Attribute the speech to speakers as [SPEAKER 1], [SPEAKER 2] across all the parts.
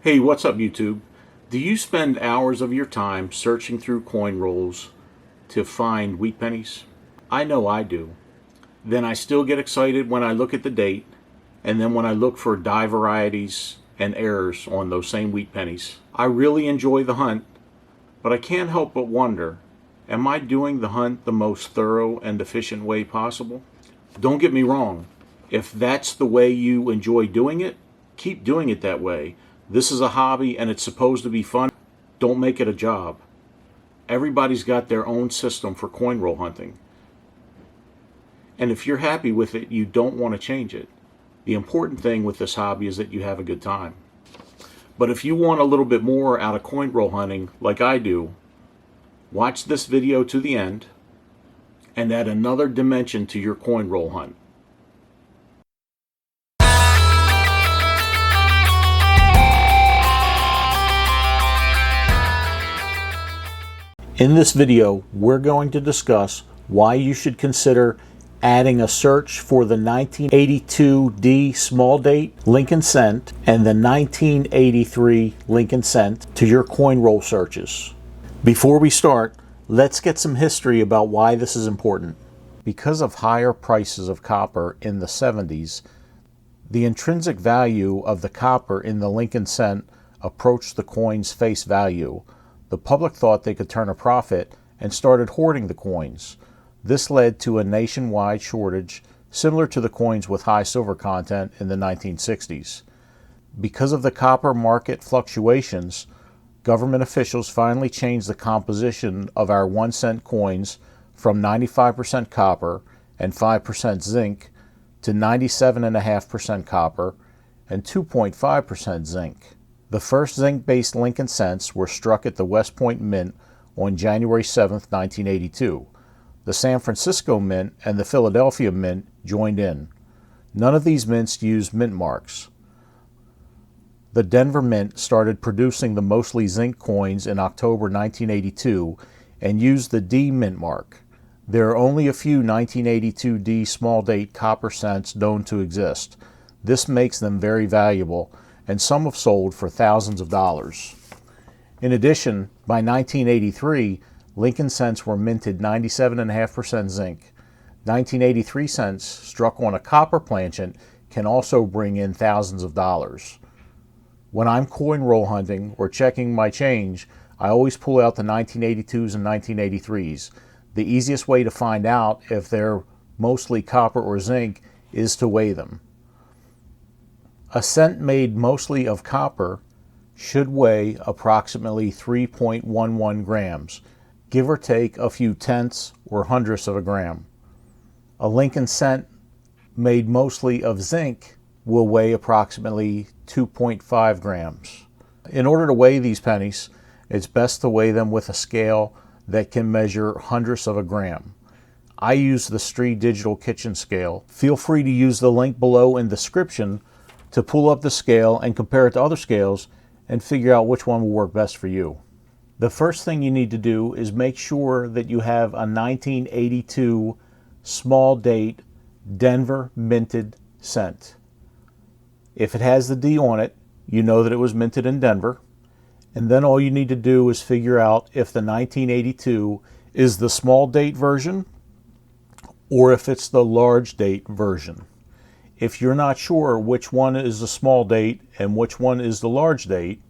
[SPEAKER 1] Hey, what's up, YouTube? Do you spend hours of your time searching through coin rolls to find wheat pennies? I know I do. Then I still get excited when I look at the date, and then when I look for die varieties and errors on those same wheat pennies. I really enjoy the hunt, but I can't help but wonder, am I doing the hunt the most thorough and efficient way possible? Don't get me wrong. If that's the way you enjoy doing it, keep doing it that way. This is a hobby and it's supposed to be fun. Don't make it a job. Everybody's got their own system for coin roll hunting. And if you're happy with it, you don't want to change it. The important thing with this hobby is that you have a good time. But if you want a little bit more out of coin roll hunting, like I do, watch this video to the end and add another dimension to your coin roll hunt. In this video, we're going to discuss why you should consider adding a search for the 1982 D small date Lincoln cent and the 1983 Lincoln cent to your coin roll searches. Before we start, let's get some history about why this is important. Because of higher prices of copper in the 70s, the intrinsic value of the copper in the Lincoln cent approached the coin's face value. The public thought they could turn a profit and started hoarding the coins. This led to a nationwide shortage similar to the coins with high silver content in the 1960s. Because of the copper market fluctuations, government officials finally changed the composition of our 1 cent coins from 95% copper and 5% zinc to 97.5% copper and 2.5% zinc. The first zinc-based Lincoln cents were struck at the West Point Mint on January 7, 1982. The San Francisco Mint and the Philadelphia Mint joined in. None of these mints used mint marks. The Denver Mint started producing the mostly zinc coins in October 1982 and used the D mint mark. There are only a few 1982 D small date copper cents known to exist. This makes them very valuable, and some have sold for thousands of dollars. In addition, by 1983, Lincoln cents were minted 97.5% zinc. 1983 cents struck on a copper planchet can also bring in thousands of dollars. When I'm coin roll hunting or checking my change, I always pull out the 1982s and 1983s. The easiest way to find out if they're mostly copper or zinc is to weigh them. A cent made mostly of copper should weigh approximately 3.11 grams, give or take a few tenths or hundredths of a gram. A Lincoln cent made mostly of zinc will weigh approximately 2.5 grams. In order to weigh these pennies, it's best to weigh them with a scale that can measure hundredths of a gram. I use the Stree Digital Kitchen Scale. Feel free to use the link below in the description to pull up the scale and compare it to other scales and figure out which one will work best for you. The first thing you need to do is make sure that you have a 1982 small date Denver minted cent. If it has the D on it, you know that it was minted in Denver. And then all you need to do is figure out if the 1982 is the small date version or if it's the large date version. If you're not sure which one is the small date and which one is the large date,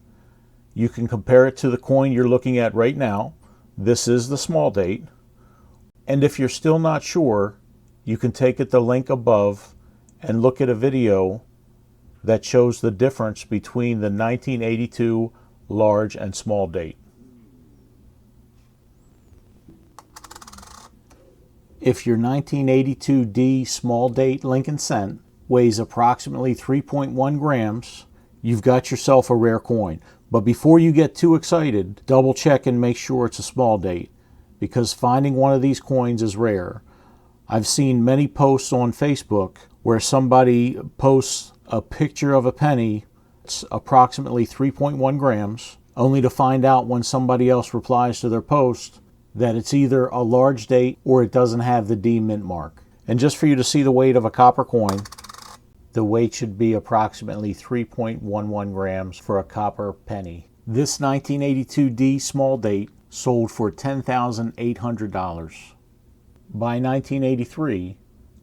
[SPEAKER 1] you can compare it to the coin you're looking at right now. This is the small date. And if you're still not sure, you can take it the link above and look at a video that shows the difference between the 1982 large and small date. If your 1982 D small date Lincoln cent weighs approximately 3.1 grams, you've got yourself a rare coin. But before you get too excited, double check and make sure it's a small date, because finding one of these coins is rare. I've seen many posts on Facebook where somebody posts a picture of a penny, it's approximately 3.1 grams, only to find out when somebody else replies to their post that it's either a large date or it doesn't have the D mint mark. And just for you to see the weight of a copper coin, The weight should be approximately 3.11 grams for a copper penny. This 1982D small date sold for $10,800. By 1983,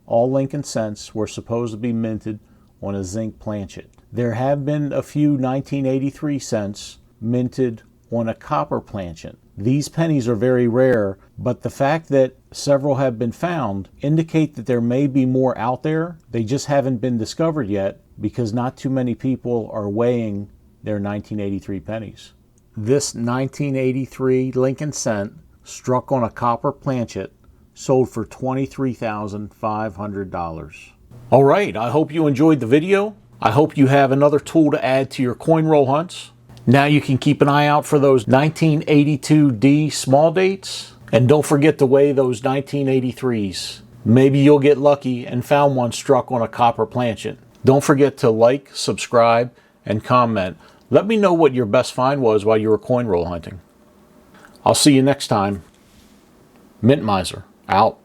[SPEAKER 1] all Lincoln cents were supposed to be minted on a zinc planchet. There have been a few 1983 cents minted on a copper planchet. These pennies are very rare, but the fact that several have been found indicate that there may be more out there. They just haven't been discovered yet because not too many people are weighing their 1983 pennies. This 1983 Lincoln cent struck on a copper planchet sold for $23,500. All right, I hope you enjoyed the video. I hope you have another tool to add to your coin roll hunts. Now you can keep an eye out for those 1982D small dates. And don't forget to weigh those 1983s. Maybe you'll get lucky and found one struck on a copper planchet. Don't forget to like, subscribe, and comment. Let me know what your best find was while you were coin roll hunting. I'll see you next time. Mint Miser, out.